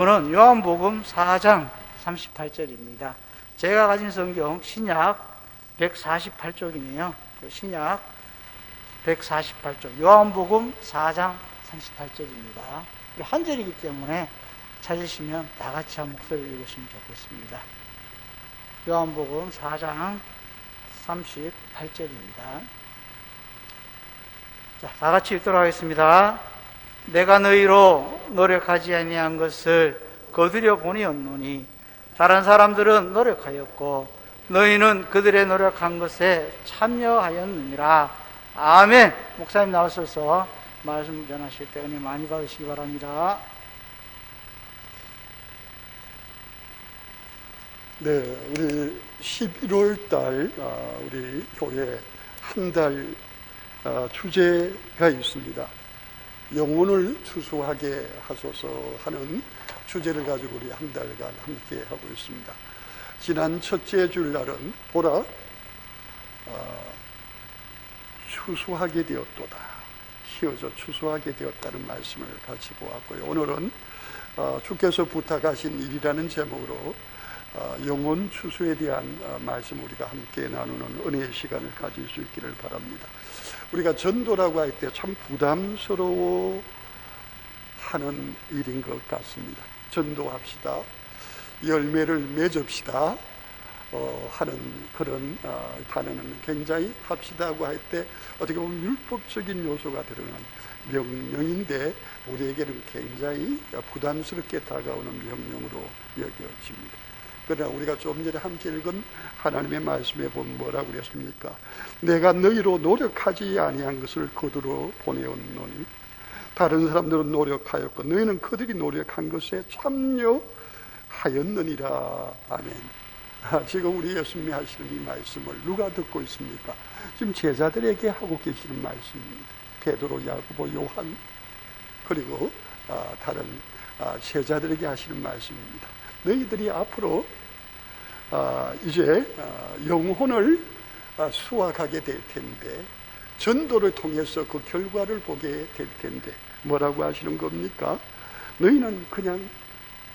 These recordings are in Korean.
오늘은 요한복음 4장 38절입니다. 제가 가진 성경 신약 148쪽이네요. 신약 148쪽 요한복음 4장 38절입니다. 한 절이기 때문에 찾으시면 다 같이 한 목소리를 읽으시면 좋겠습니다. 요한복음 4장 38절입니다. 자, 다 같이 읽도록 하겠습니다. 내가 너희로 노력하지 아니한 것을 거두려 보내었노니 다른 사람들은 노력하였고 너희는 그들의 노력한 것에 참여하였느니라. 아멘. 목사님 나오셔서 말씀 전하실 때 은혜 많이 받으시기 바랍니다. 네, 우리 11월 달 우리 교회 한 달 주제가 있습니다. 영혼을 추수하게 하소서 하는 주제를 가지고 우리 한 달간 함께 하고 있습니다. 지난 첫째 주일날은 보라 추수하게 되었도다, 키워져 추수하게 되었다는 말씀을 같이 보았고요. 오늘은 주께서 부탁하신 일이라는 제목으로 영혼 추수에 대한 말씀 우리가 함께 나누는 은혜의 시간을 가질 수 있기를 바랍니다. 우리가 전도라고 할 때 참 부담스러워 하는 일인 것 같습니다. 전도합시다, 열매를 맺읍시다 하는 그런 단어는 굉장히 합시다고 할 때 어떻게 보면 율법적인 요소가 들어간 명령인데 우리에게는 굉장히 부담스럽게 다가오는 명령으로 여겨집니다. 그러나 우리가 좀 전에 함께 읽은 하나님의 말씀에 보면 뭐라고 그랬습니까? 내가 너희로 노력하지 아니한 것을 거두러 보내었노니 다른 사람들은 노력하였고 너희는 그들이 노력한 것에 참여하였느니라. 아멘. 지금 우리 예수님이 하시는 이 말씀을 누가 듣고 있습니까? 지금 제자들에게 하고 계시는 말씀입니다. 베드로, 야고보, 요한 그리고 다른 제자들에게 하시는 말씀입니다. 너희들이 앞으로 이제 영혼을 수확하게 될 텐데 전도를 통해서 그 결과를 보게 될 텐데 뭐라고 하시는 겁니까? 너희는 그냥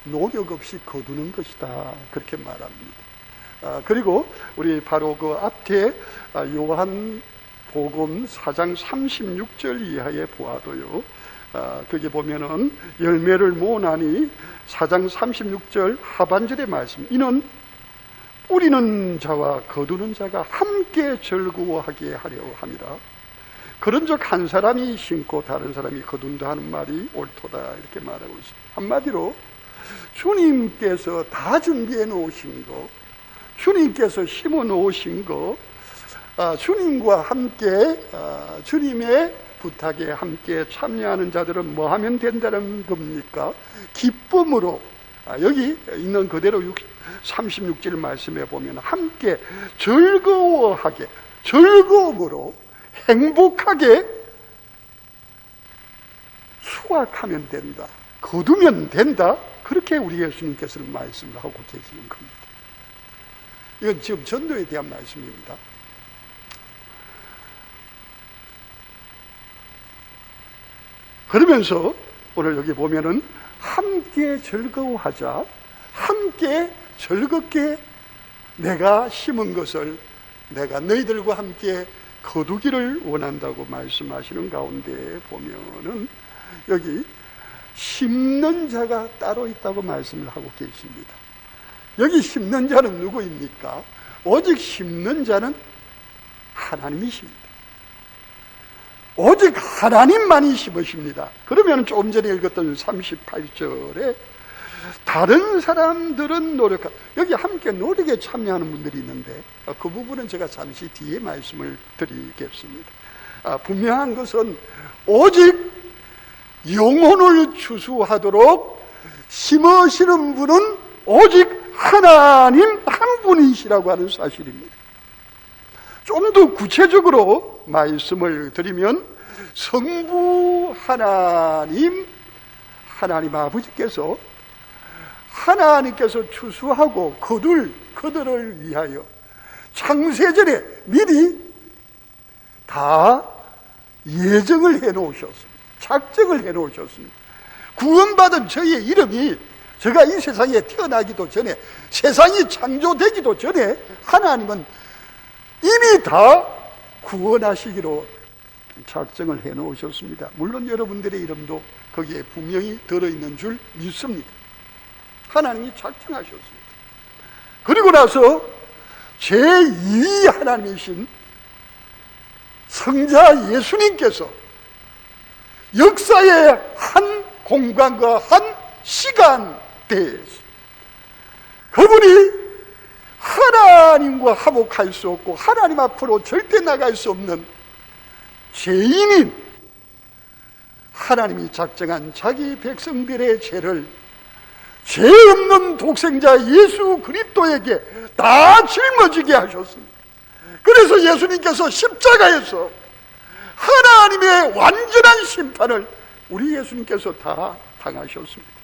노력 없이 거두는 것이다, 그렇게 말합니다. 그리고 우리 바로 그 앞에 요한복음 4장 36절 이하에 보아도요, 거기 보면은 열매를 모으나니 4장 36절 하반절의 말씀, 이는 뿌리는 자와 거두는 자가 함께 즐거워하게 하려 함이라. 그런즉 한 사람이 심고 다른 사람이 거둔다 하는 말이 옳도다, 이렇게 말하고 있습니다. 한마디로 주님께서 다 준비해 놓으신 거, 주님께서 심어 놓으신 거, 주님과 함께 주님의 부탁에 함께 참여하는 자들은 뭐 하면 된다는 겁니까? 기쁨으로, 여기 있는 그대로 36절 말씀에 보면 함께 즐거워하게, 즐거움으로 행복하게 수확하면 된다, 거두면 된다, 그렇게 우리 예수님께서는 말씀을 하고 계시는 겁니다. 이건 지금 전도에 대한 말씀입니다. 그러면서 오늘 여기 보면은 함께 즐거워하자, 함께 즐겁게 내가 심은 것을 내가 너희들과 함께 거두기를 원한다고 말씀하시는 가운데 보면은 여기 심는 자가 따로 있다고 말씀을 하고 계십니다. 여기 심는 자는 누구입니까? 오직 심는 자는 하나님이십니다. 오직 하나님만이 심으십니다. 그러면 조금 전에 읽었던 38절에 다른 사람들은 여기 함께 노력에 참여하는 분들이 있는데 그 부분은 제가 잠시 뒤에 말씀을 드리겠습니다. 분명한 것은 오직 영혼을 추수하도록 심으시는 분은 오직 하나님 한 분이시라고 하는 사실입니다. 좀 더 구체적으로 말씀을 드리면 성부 하나님 아버지께서 하나님께서 추수하고 그들을 위하여 창세전에 미리 다 예정을 해놓으셨습니다. 작정을 해놓으셨습니다. 구원받은 저희의 이름이 제가 이 세상에 태어나기도 전에, 세상이 창조되기도 전에 하나님은 이미 다 구원하시기로 작정을 해 놓으셨습니다. 물론 여러분들의 이름도 거기에 분명히 들어있는 줄 믿습니다. 하나님이 작정하셨습니다. 그리고 나서 제2위 하나님이신 성자 예수님께서 역사의 한 공간과 한 시간대에서 그분이 하나님과 화목할 수 없고 하나님 앞으로 절대 나갈 수 없는 죄인인 하나님이 작정한 자기 백성들의 죄를 죄 없는 독생자 예수 그리스도에게 다 짊어지게 하셨습니다. 그래서 예수님께서 십자가에서 하나님의 완전한 심판을 우리 예수님께서 다 당하셨습니다.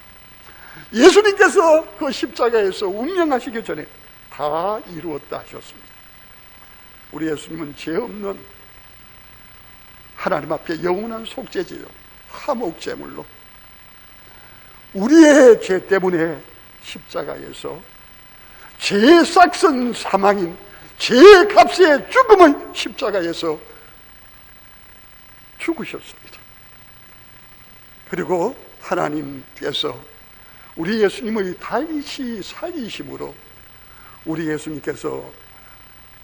예수님께서 그 십자가에서 운명하시기 전에 다 이루었다 하셨습니다. 우리 예수님은 죄 없는 하나님 앞에 영원한 속죄제요, 화목제물로 우리의 죄 때문에 십자가에서 죄의 싹슨 사망인 죄의 값의 죽음을 십자가에서 죽으셨습니다. 그리고 하나님께서 우리 예수님의 다시 살리심으로 우리 예수님께서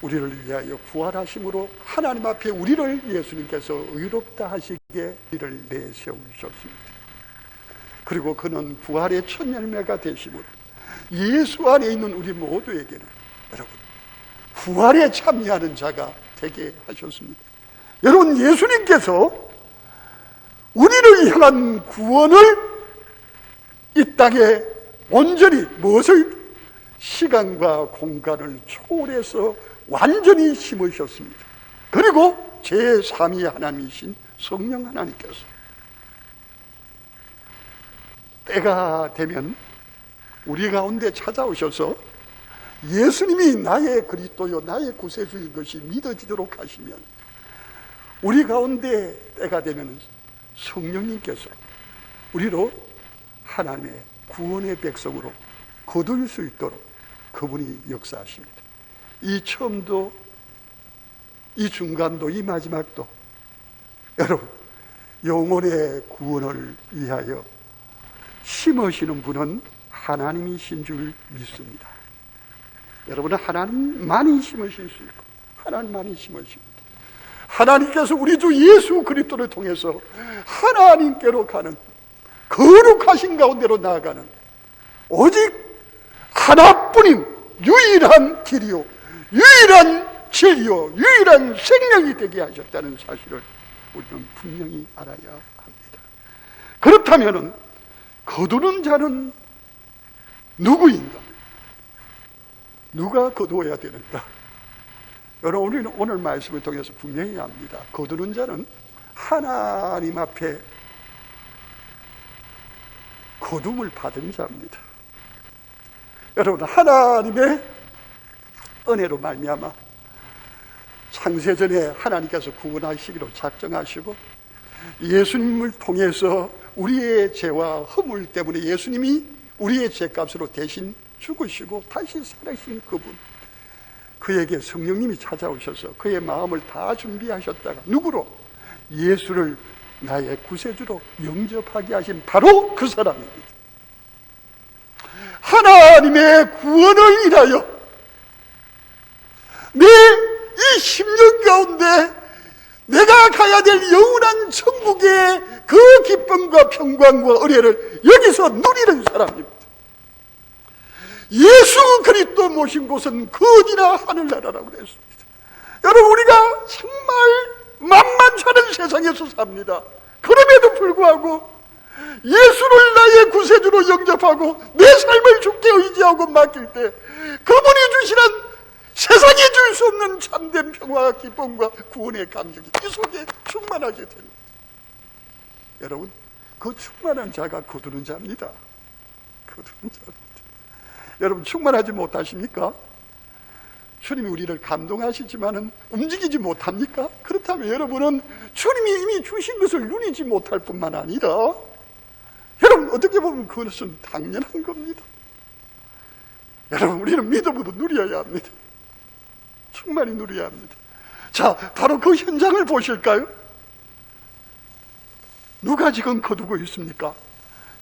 우리를 위하여 부활하심으로 하나님 앞에 우리를 예수님께서 의롭다 하시기에 우리를 내세우셨습니다. 그리고 그는 부활의 첫 열매가 되심으로 예수 안에 있는 우리 모두에게는 여러분 부활에 참여하는 자가 되게 하셨습니다. 여러분 예수님께서 우리를 향한 구원을 이 땅에 온전히 무엇을 시간과 공간을 초월해서 완전히 심으셨습니다. 그리고 제3위 하나님이신 성령 하나님께서 때가 되면 우리 가운데 찾아오셔서 예수님이 나의 그리스도요 나의 구세주인 것이 믿어지도록 하시면 우리 가운데 때가 되면 성령님께서 우리로 하나님의 구원의 백성으로 거둘 수 있도록 그분이 역사하십니다. 이 처음도 이 중간도 이 마지막도 여러분 영혼의 구원을 위하여 심으시는 분은 하나님이신 줄 믿습니다. 여러분은 하나님만이 심으실 수 있고 하나님만이 심으십니다. 하나님께서 우리 주 예수 그리스도를 통해서 하나님께로 가는 거룩하신 가운데로 나아가는 오직 하나뿐인 유일한 길이요 유일한 진리요 유일한 생명이 되게 하셨다는 사실을 우리는 분명히 알아야 합니다. 그렇다면 거두는 자는 누구인가? 누가 거두어야 되는가? 여러분 우리는 오늘 말씀을 통해서 분명히 압니다. 거두는 자는 하나님 앞에 거둠을 받은 자입니다. 여러분 하나님의 은혜로 말미암아 창세전에 하나님께서 구원하시기로 작정하시고 예수님을 통해서 우리의 죄와 허물 때문에 예수님이 우리의 죄값으로 대신 죽으시고 다시 살아신 그분, 그에게 성령님이 찾아오셔서 그의 마음을 다 준비하셨다가 누구로? 예수를 나의 구세주로 영접하게 하신 바로 그 사람입니다. 하나님의 구원을 인하여 내 이 10년 가운데 내가 가야 될 영원한 천국의 그 기쁨과 평강과 은혜를 여기서 누리는 사람입니다. 예수 그리스도 모신 곳은 그 어디나 하늘나라라고 그랬습니다. 여러분 우리가 정말 만만치 않은 세상에서 삽니다. 그럼에도 불구하고 예수를 나의 구세주로 영접하고 내 삶을 주께 의지하고 맡길 때 그분이 주시는 세상에 줄 수 없는 참된 평화와 기쁨과 구원의 감격이 이 속에 충만하게 됩니다. 여러분 그 충만한 자가 거두는 자입니다. 거두는 자입니다. 여러분 충만하지 못하십니까? 주님이 우리를 감동하시지만은 움직이지 못합니까? 그렇다면 여러분은 주님이 이미 주신 것을 누리지 못할 뿐만 아니라 여러분 여러분, 어떻게 보면 그것은 당연한 겁니다. 여러분, 우리는 믿음으로 누려야 합니다. 충만히 누려야 합니다. 자, 바로 그 현장을 보실까요? 누가 지금 거두고 있습니까?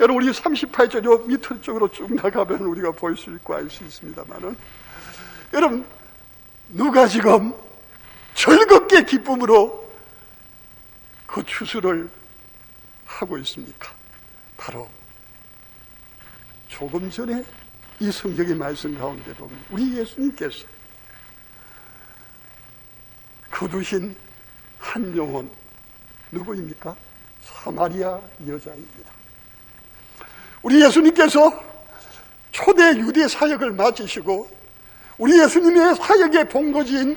여러분, 우리 38절 밑을 쪽으로 쭉 나가면 우리가 볼 수 있고 알 수 있습니다만은, 여러분, 누가 지금 즐겁게 기쁨으로 그 추수를 하고 있습니까? 바로 조금 전에 이 성경의 말씀 가운데 보면 우리 예수님께서 거두신 한 영혼, 누구입니까? 사마리아 여자입니다. 우리 예수님께서 초대 유대 사역을 마치시고 우리 예수님의 사역의 본거지인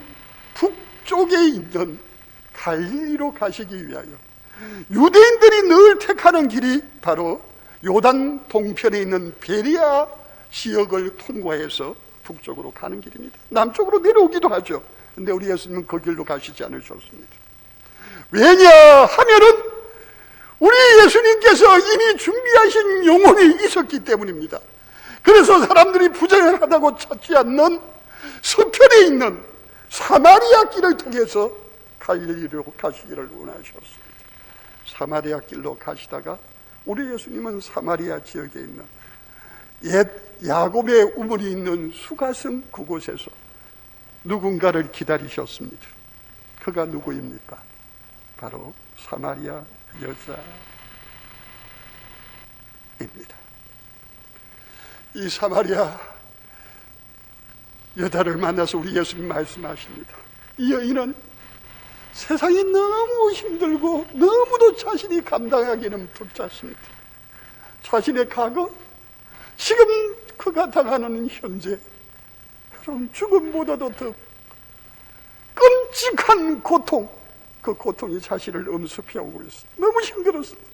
북쪽에 있는 갈릴리로 가시기 위하여 유대인들이 늘 택하는 길이 바로 요단 동편에 있는 베리아 지역을 통과해서 북쪽으로 가는 길입니다. 남쪽으로 내려오기도 하죠. 근데 우리 예수님은 그 길로 가시지 않으셨습니다. 왜냐하면은 우리 예수님께서 이미 준비하신 영혼이 있었기 때문입니다. 그래서 사람들이 부정하다고 찾지 않는 서편에 있는 사마리아 길을 통해서 갈릴리로 가시기를 원하셨습니다. 사마리아 길로 가시다가 우리 예수님은 사마리아 지역에 있는 옛 야곱의 우물이 있는 수가성 그곳에서 누군가를 기다리셨습니다. 그가 누구입니까? 바로 사마리아 여자입니다. 이 사마리아 여자를 만나서 우리 예수님 말씀하십니다. 이 여인은 세상이 너무 힘들고 너무도 자신이 감당하기는 벅찼습니다. 자신의 과거, 지금 그가 당하는 현재, 여러분 죽음보다도 더 끔찍한 고통, 그 고통이 자신을 엄습해오고 있습니다. 너무 힘들었습니다.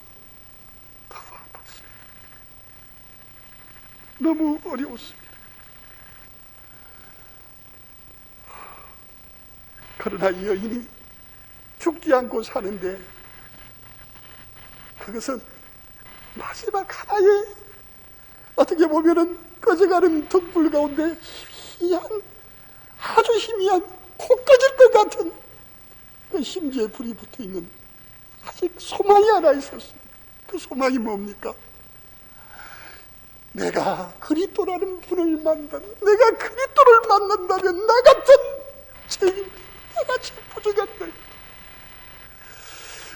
너무 아팠습니다. 너무 어려웠습니다. 그러나 이 여인이 죽지 않고 사는데 그것은 마지막 하나의 어떻게 보면은 꺼져가는 등불 가운데 희미한, 아주 희미한 코 꺼질 것 같은 그 심지에 불이 붙어있는 아직 소망이 하나 있었습니다. 그 소망이 뭡니까? 내가 그리스도라는 분을 내가 그리스도를 만난다면 나 같은 죄인, 나같이 부족한 날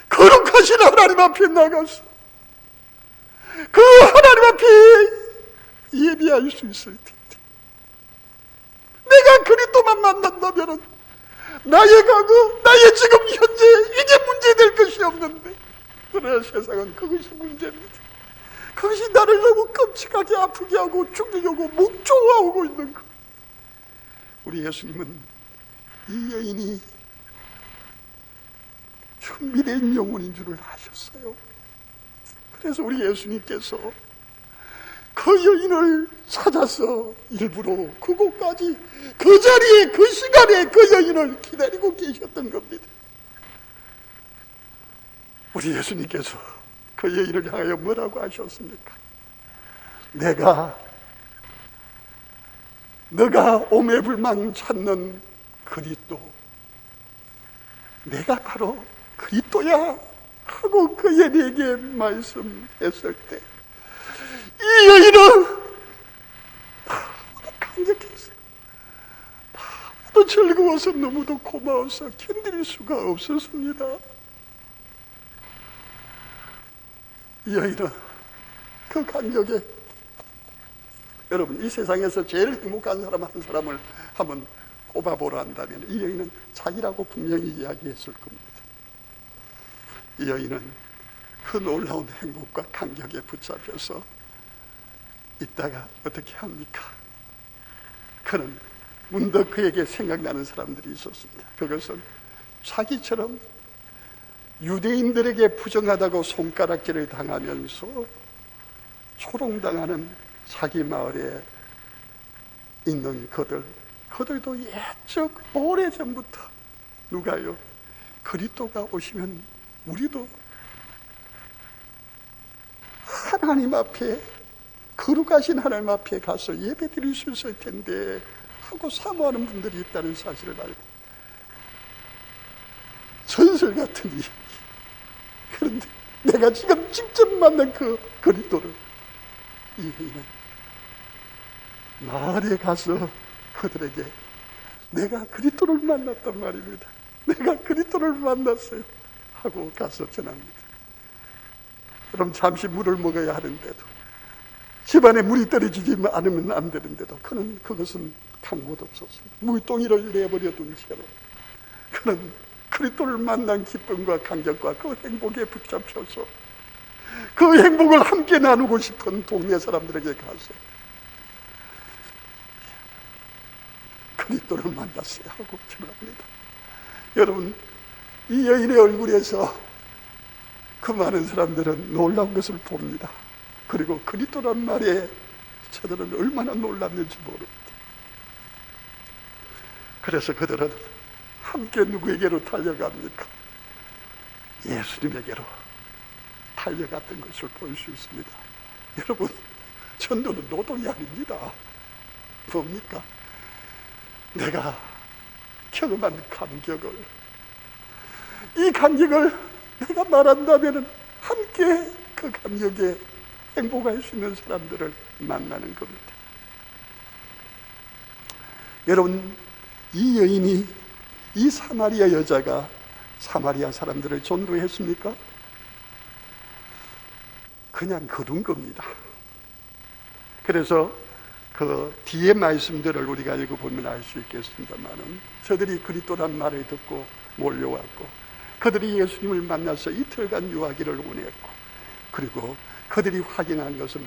거룩하신 하나님 앞에 나가서 그 하나님 앞에 예비할 수 있을 텐데, 내가 그리스도만 만난다면 나의 과거, 나의 지금 현재 이제 문제될 것이 없는데, 그러나 세상은 그것이 문제입니다. 그것이 나를 너무 끔찍하게 아프게 하고 죽이려고 목조하고 있는 것. 우리 예수님은 이 여인이 준비된 영혼인 줄을 아셨어요. 그래서 우리 예수님께서 그 여인을 찾아서 일부러 그곳까지, 그 자리에, 그 시간에 그 여인을 기다리고 계셨던 겁니다. 우리 예수님께서 그 여인을 향하여 뭐라고 하셨습니까? 너가 오매불망 찾는 그리스도, 내가 바로 그리스도야 하고 그 여인에게 말씀했을 때, 이 여인은 너무도 감격했어요. 너무도 즐거워서, 너무도 고마워서 견딜 수가 없었습니다. 이 여인은 그 감격에, 여러분 이 세상에서 제일 행복한 사람 한 사람을 한번 꼽아보라 한다면 이 여인은 자기라고 분명히 이야기했을 겁니다. 이 여인은 그 놀라운 행복과 감격에 붙잡혀서 있다가 어떻게 합니까? 그는 문득 그에게 생각나는 사람들이 있었습니다. 그것은 자기처럼 유대인들에게 부정하다고 손가락질을 당하면서 초롱당하는 자기 마을에 있는 그들도 옛적 오래전부터 누가요? 그리스도가 오시면 우리도 하나님 앞에, 거룩하신 하나님 앞에 가서 예배 드릴 수 있을 텐데 하고 사모하는 분들이 있다는 사실을 알고, 전설 같은 이. 그런데 내가 지금 직접 만난 그 그리스도를, 이 여인은 마을에 가서 그들에게 내가 그리스도를 만났단 말입니다. 내가 그리스도를 만났어요 하고 가서 전합니다. 그럼 잠시 물을 먹어야 하는데도, 집안에 물이 떨어지지 않으면 안 되는데도 그는 그것은 간 곳 없었습니다. 물동이를 내버려둔 채로 그는 그리스도를 만난 기쁨과 감격과 그 행복에 붙잡혀서 그 행복을 함께 나누고 싶은 동네 사람들에게 가서 그리스도를 만났어야 하고 전합니다. 여러분, 이 여인의 얼굴에서 그 많은 사람들은 놀라운 것을 봅니다. 그리고 그리스도란 말에 저들은 얼마나 놀랐는지 모릅니다. 그래서 그들은 함께 누구에게로 달려갑니까? 예수님에게로 달려갔던 것을 볼 수 있습니다. 여러분, 전도는 노동이 아닙니다. 뭡니까? 내가 경험한 감격을, 이 감격을 내가 말한다면 함께 그 감격에 행복할 수 있는 사람들을 만나는 겁니다. 여러분, 이 여인이, 이 사마리아 여자가 사마리아 사람들을 전도했습니까? 그냥 그런 겁니다. 그래서 그 뒤에 말씀들을 우리가 읽어보면 알 수 있겠습니다만은, 저들이 그리스도란 말을 듣고 몰려왔고, 그들이 예수님을 만나서 이틀간 유하기를 원했고, 그리고 그들이 확인한 것은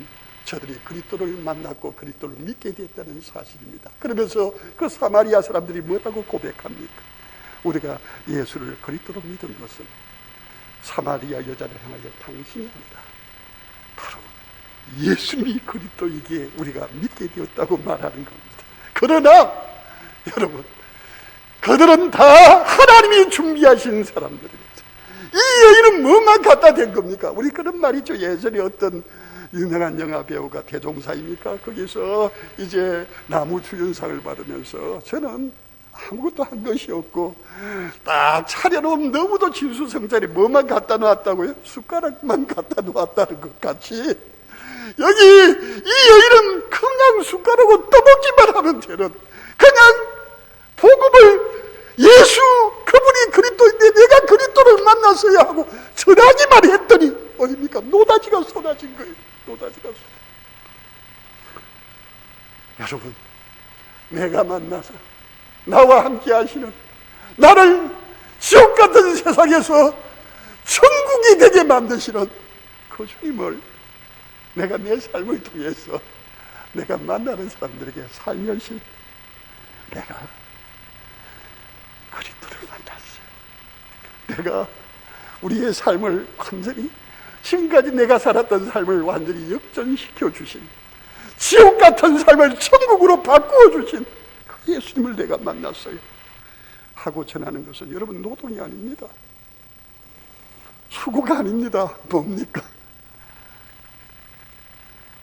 저들이 그리스도를 만났고 그리스도를 믿게 됐다는 사실입니다. 그러면서 그 사마리아 사람들이 뭐라고 고백합니까? 우리가 예수를 그리스도로 믿은 것은 사마리아 여자를 향하여 당신이 아니라 바로 예수님이 그리스도이기에 우리가 믿게 되었다고 말하는 겁니다. 그러나 여러분, 그들은 다 하나님이 준비하신 사람들입니다. 이 여인은 뭐만 갖다 댄 겁니까? 우리 그런 말이죠. 예전에 어떤 유명한 영화 배우가 대종사입니까? 거기서 이제 나무 주연상을 받으면서 저는 아무것도 한 것이 없고 딱 차려놓은 너무도 진수성찬에 뭐만 갖다 놓았다고요? 숟가락만 갖다 놓았다는 것 같이, 여기 이 여인은 그냥 숟가락으로 떠먹기만 하면 되는, 그냥 복음을, 예수 그분이 그리스도인데 내가 그리스도를 만났어야 하고 전하기만 했더니 어딥니까? 노다지가 쏟아진 거예요. 노다지가 쏟아진. 여러분, 내가 만나서 나와 함께 하시는, 나를 지옥 같은 세상에서 천국이 되게 만드시는 그 주님을 내가 내 삶을 통해서 내가 만나는 사람들에게 살면서 내가 그리스도를 만났어요. 내가 우리의 삶을 완전히, 지금까지 내가 살았던 삶을 완전히 역전시켜 주신, 지옥 같은 삶을 천국으로 바꾸어 주신 그 예수님을 내가 만났어요 하고 전하는 것은 여러분 노동이 아닙니다. 수고가 아닙니다. 뭡니까?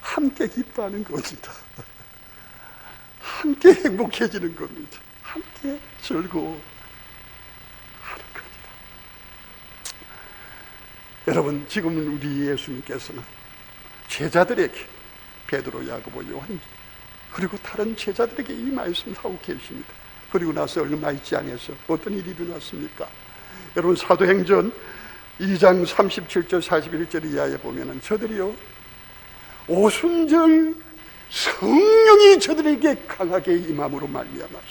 함께 기뻐하는 겁니다. 함께 행복해지는 겁니다. 함께 즐거워하는 겁니다. 여러분, 지금은 우리 예수님께서는 제자들에게, 베드로, 야고보, 요한 그리고 다른 제자들에게 이 말씀을 하고 계십니다. 그리고 나서 얼마 있지 않아서 어떤 일이 일어났습니까? 여러분, 사도행전 2장 37절 41절 이하에 보면은 저들이요, 오순절 성령이 저들에게 강하게 임함으로 말미암아서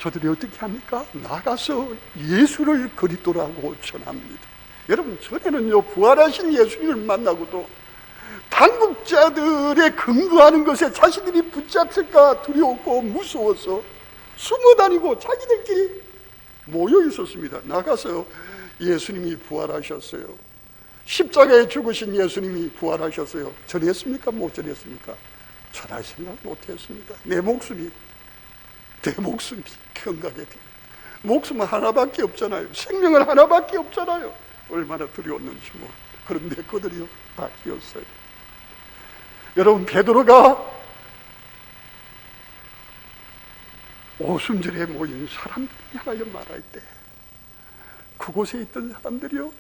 저들이 어떻게 합니까? 나가서 예수를 그리스도라고 전합니다. 여러분, 전에는요, 부활하신 예수님을 만나고도 당국자들의 근거하는 것에 자신들이 붙잡힐까 두려웠고 무서워서 숨어 다니고 자기들끼리 모여 있었습니다. 나가서 예수님이 부활하셨어요, 십자가에 죽으신 예수님이 부활하셨어요, 전했습니까? 못 전했습니까? 전할 생각 못했습니다. 내 목숨이 경각에 듭니다. 목숨은 하나밖에 없잖아요. 생명은 하나밖에 없잖아요. 얼마나 두려웠는지 모릅니다. 그런데 그들이 다 기었어요. 여러분, 베드로가 오순절에 모인 사람들이 향하여 말할 때 그곳에 있던 사람들이요,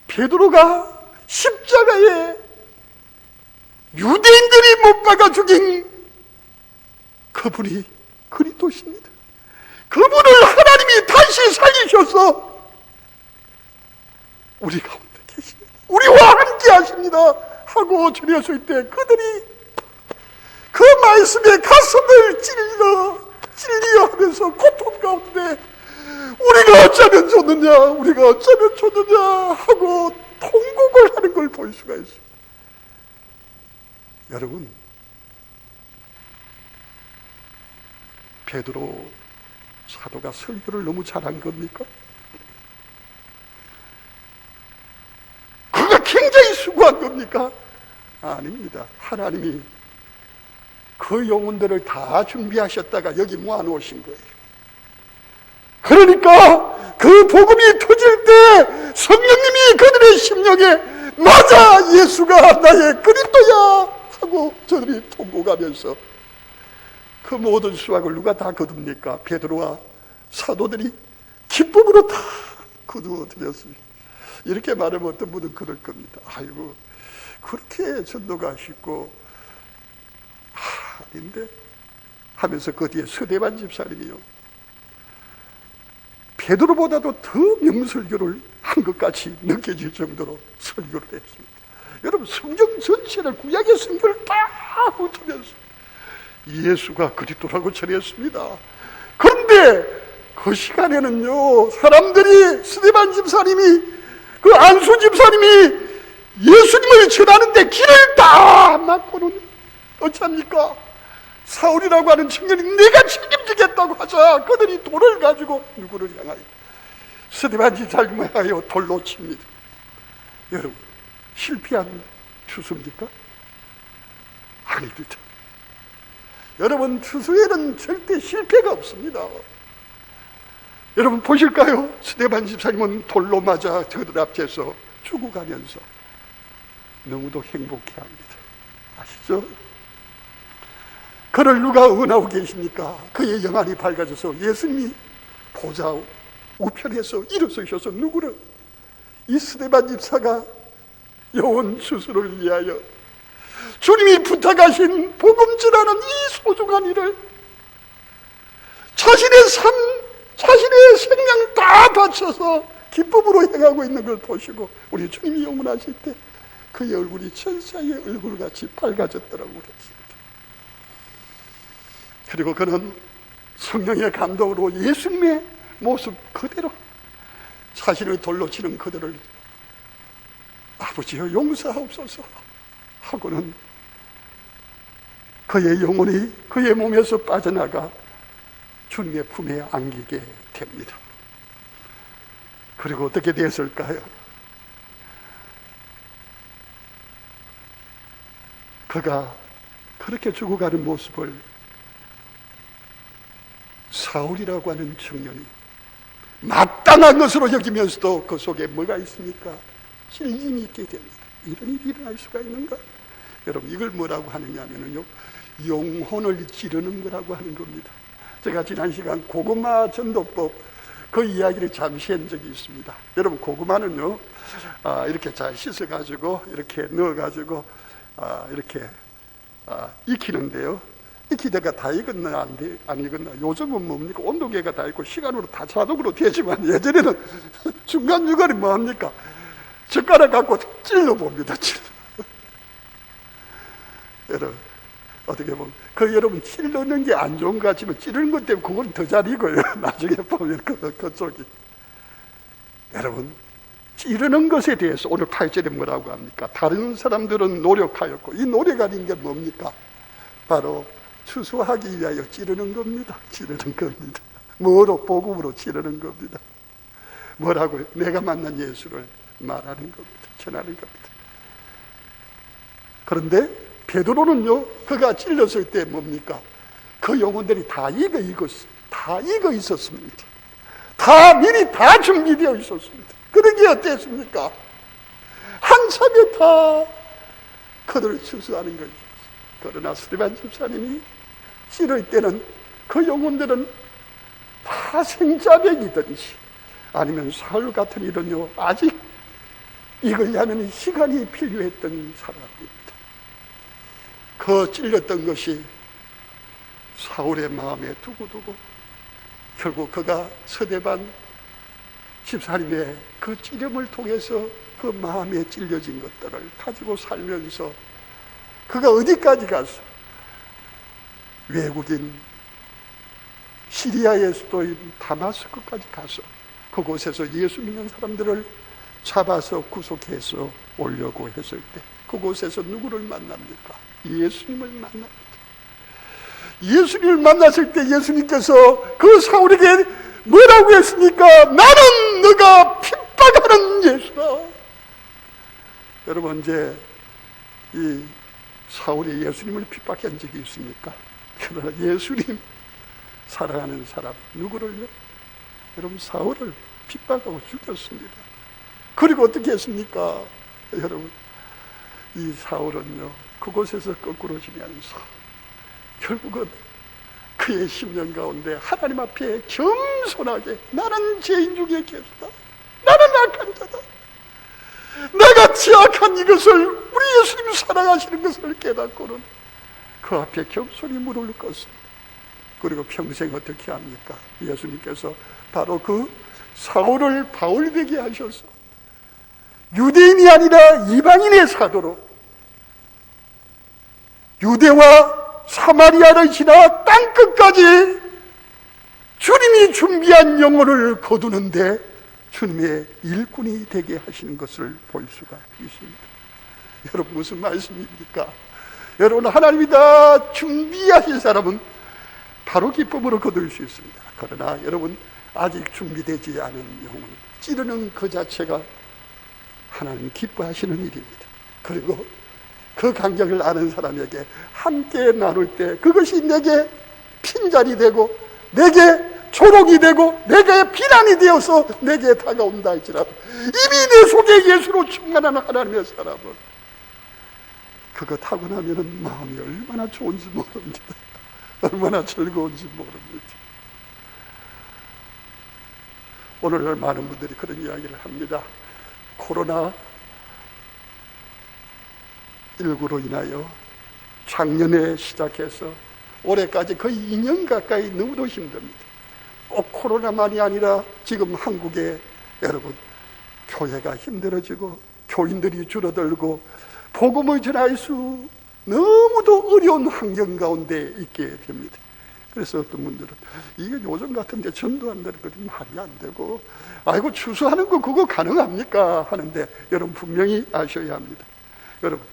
베드로가 십자가에 유대인들이 못 박아 죽인 그분이 그리스도십니다. 그분을 하나님이 다시 살리셔서 우리 가운데 계십니다. 우리와 함께 하십니다 하고 전했을 때 그들이 그 말씀에 가슴을 찔리어 하면서 고통 가운데 우리가 어쩌면 좋느냐 하고 통곡을 하는 걸 볼 수가 있습니다. 여러분, 베드로 사도가 설교를 너무 잘한 겁니까? 그가 굉장히 수고한 겁니까? 아닙니다. 하나님이 그 영혼들을 다 준비하셨다가 여기 모아놓으신 거예요. 그러니까 그 복음이 터질 때 성령님이 그들의 심령에 맞아, 예수가 나의 그리스도야 하고 저들이 통곡하면서 그 모든 수확을 누가 다 거둡니까? 베드로와 사도들이 기쁨으로 다 거두어 드렸습니다. 이렇게 말하면 어떤 분은 그럴 겁니다. 아이고, 그렇게 전도가 쉽고 아닌데 하면서 그 뒤에 서대반 집사님이요, 베드로보다도 더 명설교를 한 것 같이 느껴질 정도로 설교를 했습니다. 여러분, 성경 전체를, 구약의 성경을 다 훑으면서 예수가 그리스도라고 전했습니다. 그런데 그 시간에는요, 사람들이, 스데반 집사님이, 그 안수 집사님이 예수님을 전하는데 길을 다 막고는 어찌합니까? 사울이라고 하는 청년이 내가 책임지겠다고 하자 그들이 돌을 가지고 누구를 향하여? 스데반 집사님을 향하여 돌로 칩니다. 여러분, 실패한 추수입니까? 아닙니다. 여러분, 추수에는 절대 실패가 없습니다. 여러분 보실까요? 스데반 집사님은 돌로 맞아 그들 앞에서 죽어가면서 너무도 행복해합니다. 아시죠? 그를 누가 응원하고 계십니까? 그의 영안이 밝아져서 예수님이 보좌 우편에서 일어서셔서 누구를? 이 스데반 집사가 영혼 수술을 위하여 주님이 부탁하신 복음 전하는 이 소중한 일을 자신의 삶, 자신의 생명 다 바쳐서 기쁨으로 행하고 있는 걸 보시고 우리 주님이 영원하실 때 그의 얼굴이 천사의 얼굴같이 밝아졌더라고 그랬습니다. 그리고 그는 성령의 감동으로 예수님의 모습 그대로 자신을 돌로 치는 그들을 아버지여 용서하옵소서 하고는 그의 영혼이 그의 몸에서 빠져나가 주님의 품에 안기게 됩니다. 그리고 어떻게 됐을까요? 그가 그렇게 죽어가는 모습을 사울이라고 하는 청년이 마땅한 것으로 여기면서도 그 속에 뭐가 있습니까? 찔림이 있게 됩니다. 이런 일이 일어날 수가 있는가? 여러분, 이걸 뭐라고 하느냐 하면요, 영혼을 찌르는 거라고 하는 겁니다. 제가 지난 시간 고구마 전도법 그 이야기를 잠시 한 적이 있습니다. 여러분, 고구마는요, 이렇게 잘 씻어가지고 이렇게 넣어가지고 이렇게 익히는데요, 익히다가 다 익었나 안 익었나, 요즘은 뭡니까? 온도계가 다 있고 시간으로 다 자동으로 되지만 예전에는 중간중간에 뭐합니까? 젓가락 갖고 찔러봅니다. 여러분, 어떻게 보면 여러분 찔르는 게 안 좋은 것 같지만 찌르는 것 때문에 그건 더 잘 익어요. 나중에 보면 그쪽이. 여러분, 찌르는 것에 대해서 오늘 8절에 뭐라고 합니까? 다른 사람들은 노력하였고 이 노력하는 게 뭡니까? 바로 추수하기 위하여 찌르는 겁니다. 찌르는 겁니다. 뭐로? 복음으로 찌르는 겁니다. 뭐라고요? 내가 만난 예수를 말하는 겁니다. 전하는 겁니다. 그런데 베드로는요, 그가 찔렸을 때 뭡니까? 그 영혼들이 다 익어 있었습니다. 다 미리 다 준비되어 있었습니다. 그러기에 어땠습니까? 한참에 다 그들을 추수하는 거죠. 그러나 스테반 집사님이 찌를 때는 그 영혼들은 다 생자백이든지 아니면 사울 같은 이런요 아직 익으려면 시간이 필요했던 사람입니다. 그 찔렸던 것이 사울의 마음에 두고두고 결국 그가 스데반 집사님의 그 찌름을 통해서 그 마음에 찔려진 것들을 가지고 살면서 그가 어디까지 가서 외국인 시리아의 수도인 다마스크까지 가서 그곳에서 예수 믿는 사람들을 잡아서 구속해서 오려고 했을 때 그곳에서 누구를 만납니까? 예수님을 만납니다. 예수님을 만났을 때 예수님께서 그 사울에게 뭐라고 했습니까? 나는 너가 핍박하는 예수다. 여러분, 이제 이 사울이 예수님을 핍박한 적이 있습니까? 그러나 예수님 사랑하는 사람 누구를요? 여러분, 사울을 핍박하고 죽였습니다. 그리고 어떻게 했습니까? 여러분, 이 사울은요 그곳에서 거꾸로 지면서 결국은 그의 심령 가운데 하나님 앞에 겸손하게 나는 죄인 중에 죄수다, 나는 악한 자다, 나같이 악한 이것을 우리 예수님 사랑하시는 것을 깨닫고는 그 앞에 겸손히 무릎을 꿇습니다. 그리고 평생 어떻게 합니까? 예수님께서 바로 그 사울을 바울 되게 하셔서 유대인이 아니라 이방인의 사도로 유대와 사마리아를 지나 땅끝까지 주님이 준비한 영혼을 거두는데 주님의 일꾼이 되게 하시는 것을 볼 수가 있습니다. 여러분, 무슨 말씀입니까? 여러분, 하나님이 다 준비하신 사람은 바로 기쁨으로 거둘 수 있습니다. 그러나 여러분, 아직 준비되지 않은 영혼 찌르는 그 자체가 하나님 기뻐하시는 일입니다. 그리고 그 간격을 아는 사람에게 함께 나눌 때 그것이 내게 핀잔이 되고 내게 조롱이 되고 내게 비난이 되어서 내게 다가온다 할지라도 이미 내 속에 예수로 충만한 하나님의 사람은 그거 타고 나면은 마음이 얼마나 좋은지 모릅니다. 얼마나 즐거운지 모릅니다. 오늘날 많은 분들이 그런 이야기를 합니다. 코로나 19로 인하여 작년에 시작해서 올해까지 거의 2년 가까이 너무도 힘듭니다. 꼭 코로나만이 아니라 지금 한국에 여러분 교회가 힘들어지고 교인들이 줄어들고 복음을 전할 수 너무도 어려운 환경 가운데 있게 됩니다. 그래서 어떤 분들은 이게 요즘 같은데 전도한다는 것이 말이 안 되고 아이고 추수하는 거 그거 가능합니까? 하는데 여러분 분명히 아셔야 합니다. 여러분,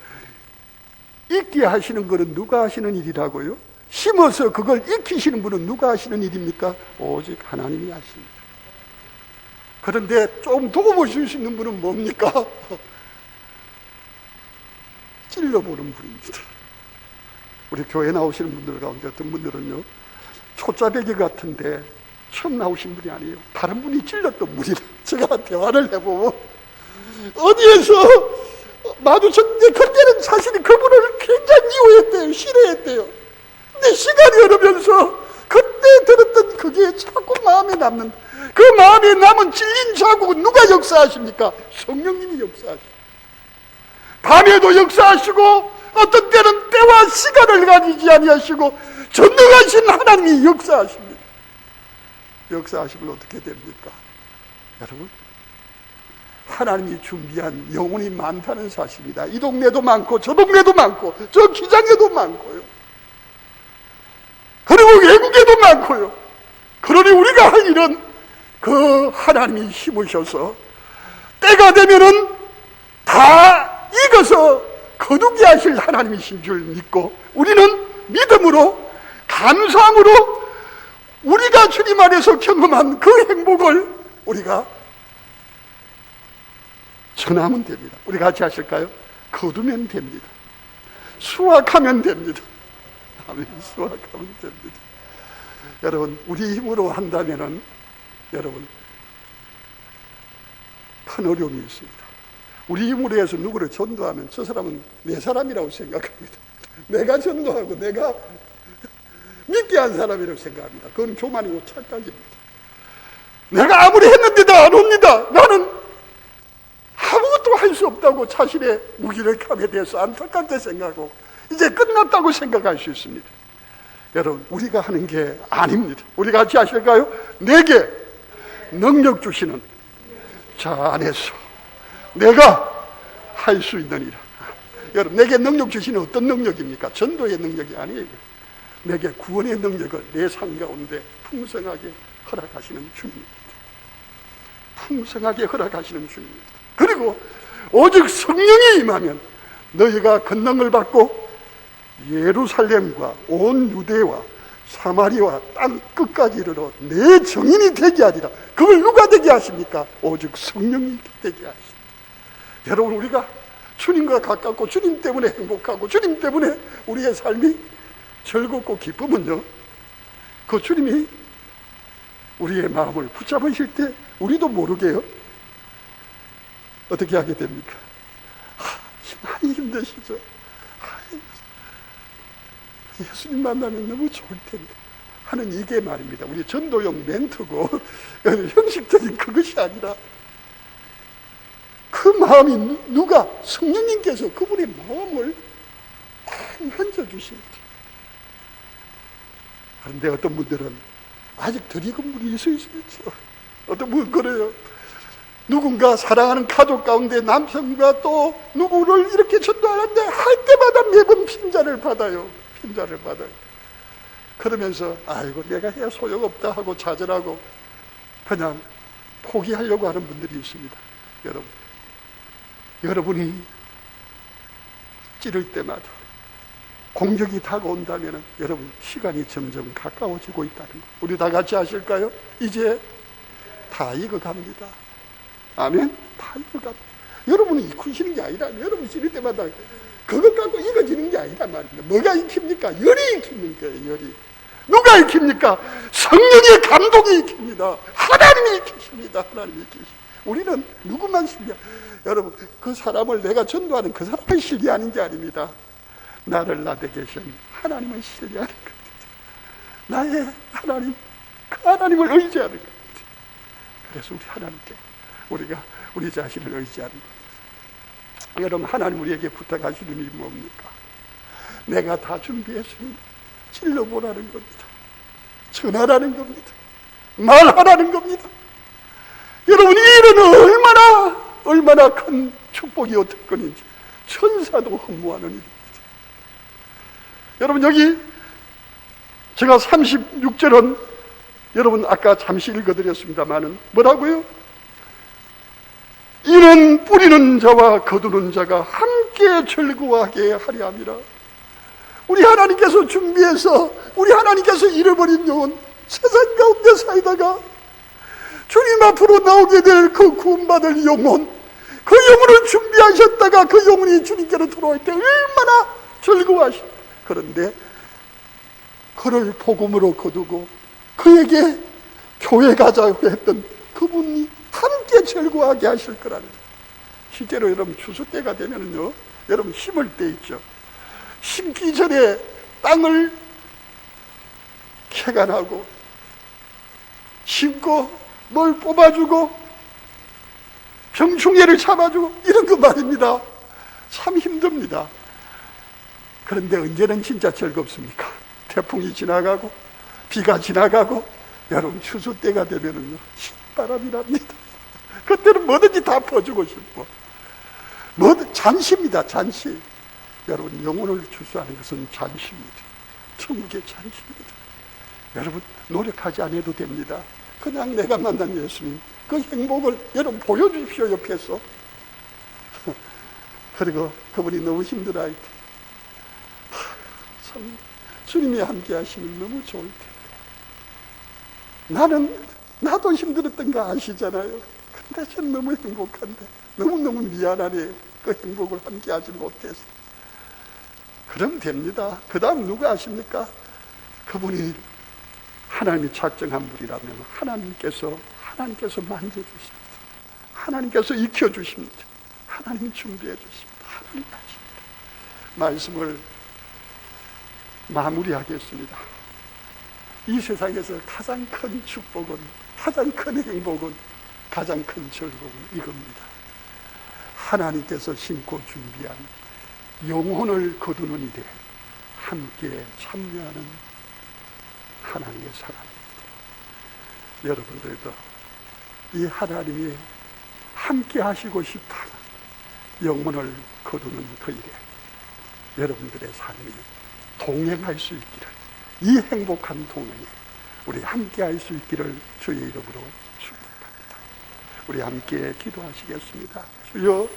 익게 하시는 것은 누가 하시는 일이라고요? 심어서 그걸 익히시는 분은 누가 하시는 일입니까? 오직 하나님이 하십니다. 그런데 좀 도움을 주시는 분은 뭡니까? 찔러보는 분입니다. 우리 교회 나오시는 분들 가운데 어떤 분들은요 초짜배기 같은데 처음 나오신 분이 아니에요. 다른 분이 찔렀던 분이라 제가 대화를 해보면 어디에서 마주쳤는데 그때는 사실은 그분을 굉장히 미워했대요. 싫어했대요. 근데 시간이 흐르면서 그때 들었던 그게 자꾸 마음에 남는, 그 마음에 남은 찔린 자국은 누가 역사하십니까? 성령님이 역사하십니다. 밤에도 역사하시고 어떤 때는 때와 시간을 가리지 아니하시고 전능하신 하나님이 역사하십니다. 역사하시면 어떻게 됩니까? 여러분, 하나님이 준비한 영혼이 많다는 사실입니다. 이 동네도 많고 저 동네도 많고 저 기장에도 많고요. 그리고 외국에도 많고요. 그러니 우리가 할 일은 그 하나님이 힘으셔서 때가 되면은 다 익어서 거두게 하실 하나님이신 줄 믿고 우리는 믿음으로 감사함으로 우리가 주님 안에서 경험한 그 행복을 우리가 전하면 됩니다. 우리 같이 하실까요? 거두면 됩니다. 수확하면 됩니다. 아멘. 수확하면 됩니다. 여러분, 우리 힘으로 한다면은 여러분 큰 어려움이 있습니다. 우리 힘으로 해서 누구를 전도하면 저 사람은 내 사람이라고 생각합니다. 내가 전도하고 내가 믿게 한 사람이라고 생각합니다. 그건 교만이고 착각입니다. 내가 아무리 했는데도 안 옵니다. 나는 아무것도 할 수 없다고 자신의 무기력함에 대해서 안타깝게 생각하고 이제 끝났다고 생각할 수 있습니다. 여러분, 우리가 하는 게 아닙니다. 우리 같이 하실까요? 내게 능력 주시는 자 안에서 내가 할 수 있느니라. 여러분, 내게 능력 주시는 어떤 능력입니까? 전도의 능력이 아니에요. 내게 구원의 능력을 내 삶 가운데 풍성하게 허락하시는 주님입니다. 풍성하게 허락하시는 주님입니다. 그리고 오직 성령이 임하면 너희가 권능을 받고 예루살렘과 온 유대와 사마리아 땅 끝까지 이르러 내 증인이 되게 하리라. 그걸 누가 되게 하십니까? 오직 성령이 되게 하십니다. 여러분, 우리가 주님과 가깝고 주님 때문에 행복하고 주님 때문에 우리의 삶이 즐겁고 기쁘면요, 그 주님이 우리의 마음을 붙잡으실 때 우리도 모르게요 어떻게 하게 됩니까? 많이 힘드시죠? 예수님 만나면 너무 좋을 텐데 하는 이게 말입니다. 우리 전도용 멘트고 형식적인 그것이 아니라 그 마음이 누가 성령님께서 그분의 마음을 만져주십니다. 그런데 어떤 분들은 아직 덜 익은 분이 있을 수 있죠. 어떤 분은 그래요. 누군가 사랑하는 가족 가운데 남성과 또 누구를 이렇게 전도하는데 할 때마다 매번 핀잔을 받아요. 핀잔을 받아요. 그러면서 아이고 내가 해야 소용없다 하고 좌절하고 그냥 포기하려고 하는 분들이 있습니다. 여러분이 찌를 때마다 공격이 다가온다면 여러분 시간이 점점 가까워지고 있다는 거 우리 다 같이 하실까요? 이제 다 익어갑니다. 아멘? 다 익어갑니다. 여러분이 익히시는 게 아니라 여러분 찌를 때마다 그것 갖고 익어지는 게 아니란 말입니다. 뭐가 익힙니까? 열이 익히는 거예요. 열이. 누가 익힙니까? 성령의 감동이 익힙니다. 하나님이 익히십니다. 하나님이 익히십니다. 우리는 누구만 신뢰? 여러분, 그 사람을 내가 전도하는 그 사람을 신뢰하는 게 아닙니다. 나를 나되 계신 하나님을 신뢰하는 겁니다. 나의 하나님, 그 하나님을 의지하는 겁니다. 그래서 우리 하나님께 우리가 우리 자신을 의지하는 겁니다. 여러분, 하나님 우리에게 부탁하시는 일이 뭡니까? 내가 다 준비했으니 찔러보라는 겁니다. 전하라는 겁니다. 말하라는 겁니다. 여러분, 이 일은 얼마나 큰 축복이요 특권인지 천사도 흠모하는 일입니다. 여러분, 여기 제가 36절은 여러분 아까 잠시 읽어드렸습니다만은 뭐라고요? 이는 뿌리는 자와 거두는 자가 함께 즐거워하게 하려 함이라. 우리 하나님께서 준비해서 우리 하나님께서 잃어버린 영혼 세상 가운데 살다가 주님 앞으로 나오게 될 그 구원받을 영혼, 그 영혼을 준비하셨다가 그 영혼이 주님께로 돌아올 때 얼마나 즐거워하십니까? 그런데 그를 복음으로 거두고 그에게 교회 가자고 했던 그분이 함께 즐거워하게 하실 거라는 거예요. 실제로 여러분 추수 때가 되면은요, 여러분 심을 때 있죠. 심기 전에 땅을 캐간하고 심고 뭘 뽑아주고 병충해를 잡아주고 이런 거 말입니다. 참 힘듭니다. 그런데 언제는 진짜 즐겁습니까? 태풍이 지나가고 비가 지나가고 여러분 추수 때가 되면은요 바람이 납니다. 그때는 뭐든지 다 퍼주고 싶고 뭐든 잔시입니다. 잔시. 여러분 영혼을 추수하는 것은 잔시입니다. 천국의 잔시입니다. 여러분 노력하지 않아도 됩니다. 그냥 내가 만난 예수님 그 행복을 여러분 보여주십시오. 옆에서. 그리고 그분이 너무 힘들어할 때 참 주님이 함께 하시면 너무 좋을 텐데 나도 힘들었던 거 아시잖아요. 근데 전 너무 행복한데 너무너무 미안하네요. 그 행복을 함께 하지 못해서. 그럼 됩니다. 그 다음 누가 아십니까? 그분이 하나님이 작정한 분이라면 하나님께서 만져주십니다. 하나님께서 익혀주십니다. 하나님 준비해 주십니다. 하나님 하십니다. 말씀을 마무리하겠습니다. 이 세상에서 가장 큰 축복은, 가장 큰 행복은, 가장 큰 즐거움은 이겁니다. 하나님께서 심고 준비한 영혼을 거두는 일에 함께 참여하는 하나님의 사랑입니다. 여러분들도 이 하나님이 함께 하시고 싶어하는 영혼을 거두는 그 일에 여러분들의 삶이 동행할 수 있기를, 이 행복한 동행에 우리 함께 할 수 있기를 주의 이름으로 축복합니다. 우리 함께 기도하시겠습니다. 주여,